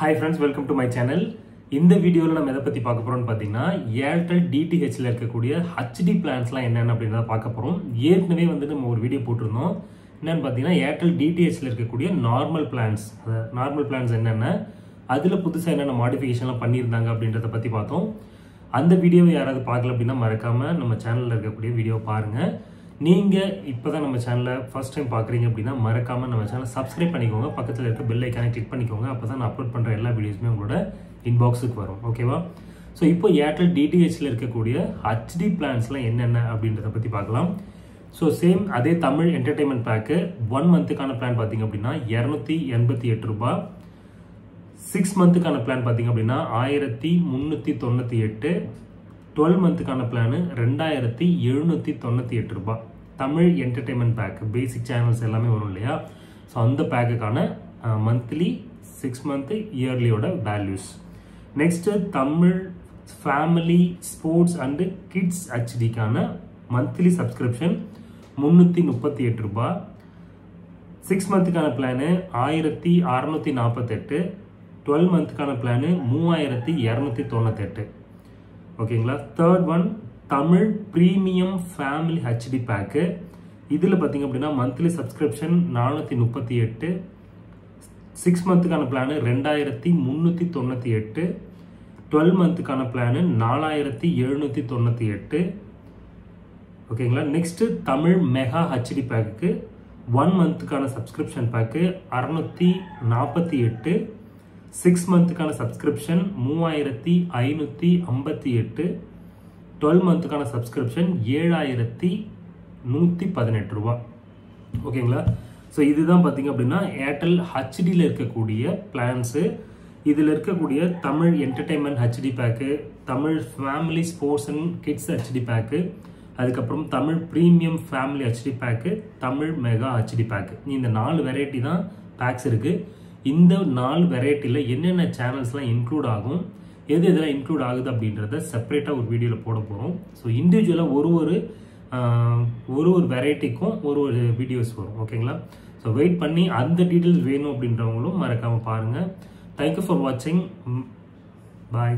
Hi friends, welcome to my channel. இந்த வீடியோல நம்ம எதை பத்தி பார்க்க போறோம்னு பாத்தீங்கன்னா Airtel DTH ல இருக்கக்கூடிய HD பிளான்ஸ்லாம் என்னன்னு அப்படின்றத பார்க்க போறோம். ஏற்கனவே வந்து நம்ம ஒரு வீடியோ போட்டுருந்தோம். என்னன்னு பாத்தீங்கன்னா Airtel DTH ல இருக்கக்கூடிய நார்மல் பிளான்ஸ் என்னென்ன அதுல புதுசா என்னென்ன மாடிஃபிகேஷன்லாம் பண்ணியிருந்தாங்க அப்படின்றத பத்தி பார்த்தோம். அந்த வீடியோவை யாராவது பார்க்கல அப்படின்னா மறக்காம நம்ம சேனல்ல இருக்கக்கூடிய வீடியோ பாருங்க. நீங்க இப்பதான் நம்ம சேனலை ஃபர்ஸ்ட் டைம் பார்க்குறீங்க அப்படின்னா மறக்காம நம்ம சேனலை சப்ஸ்கிரைப் பண்ணிக்கோங்க. பக்கத்தில் இருக்க பெல் ஐக்கானை கிளிக் பண்ணிக்கோங்க. அப்பதான் நான் அப்லோட் பண்ற எல்லா வீடியோஸுமே உங்களோட இன்பாக்ஸுக்கு வரும். ஓகேவா? ஸோ இப்போ ஏர்டெல் டிடிஹெச்ல இருக்கக்கூடிய ஹெச்டி பிளான்ஸ்லாம் என்னென்ன அப்படின்றத பத்தி பார்க்கலாம். ஸோ சேம் அதே தமிழ் என்டர்டைன்மெண்ட் பேக்கு 1 மந்த்துக்கான பிளான் பார்த்தீங்க அப்படின்னா 288 ரூபாய். 6 மந்த்துக்கான பிளான் பார்த்தீங்க அப்படின்னா 1398. 12 மந்த்துக்கான பிளானு 2798 ரூபாய். Tamil entertainment pack basic channels எல்லாமே வரும் இல்லையா? ஸோ அந்த பேக்குக்கான மந்த்லி 6 மந்த் இயர்லியோட values. Next Tamil family sports and kids ஹெச்டிக்கான மந்த்லி சப்ஸ்கிரிப்ஷன் 338 ரூபாய். 6 மந்த்துக்கான பிளானு 1648. 12 மந்த்துக்கான பிளானு 3298. ஓகேங்களா? Third one Tamil premium family HD pack. இதில் பார்த்தீங்க அப்படின்னா மந்த்லி சப்ஸ்கிரிப்ஷன் 438. 6 மந்த்துக்கான பிளானு 2398. 12 மந்த்துக்கான பிளானு 4798. ஓகேங்களா? Next Tamil mega HD pack 1 மந்த்துக்கான சப்ஸ்கிரிப்ஷன் பேக்கு 648. 6 மந்த்துக்கான சப்ஸ்கிரிப்ஷன் 3558. 12 மந்த்துக்கான சப்ஸ்கிரிப்ஷன் 7118 ரூபாய். ஓகேங்களா? ஸோ இதுதான் பார்த்தீங்க அப்படின்னா ஏர்டெல் ஹெச்டியில் இருக்கக்கூடிய பிளான்ஸு. இதில் இருக்கக்கூடிய Tamil entertainment HD pack, Tamil family sports and kids HD pack, அதுக்கப்புறம் Tamil premium family HD pack, Tamil mega HD pack. இந்த 4 வெரைட்டி தான் பேக்ஸ் இருக்குது. இந்த 4 வெரைட்டியில் என்னென்ன சேனல்ஸ்லாம் இன்க்ளூட் ஆகும், எது இதெல்லாம் இன்க்ளூட் ஆகுது அப்படின்றத செப்பரேட்டாக ஒரு வீடியோவில் போட போகிறோம். ஸோ இண்டிவிஜுவலாக ஒரு வெரைட்டிக்கும் ஒரு வீடியோஸ் வரும். ஓகேங்களா? ஸோ வெயிட் பண்ணி அந்த டீட்டெயில்ஸ் வேணும் அப்படின்றவங்களும் மறக்காமல் பாருங்கள். தேங்க்யூ ஃபார் வாட்சிங். பாய்.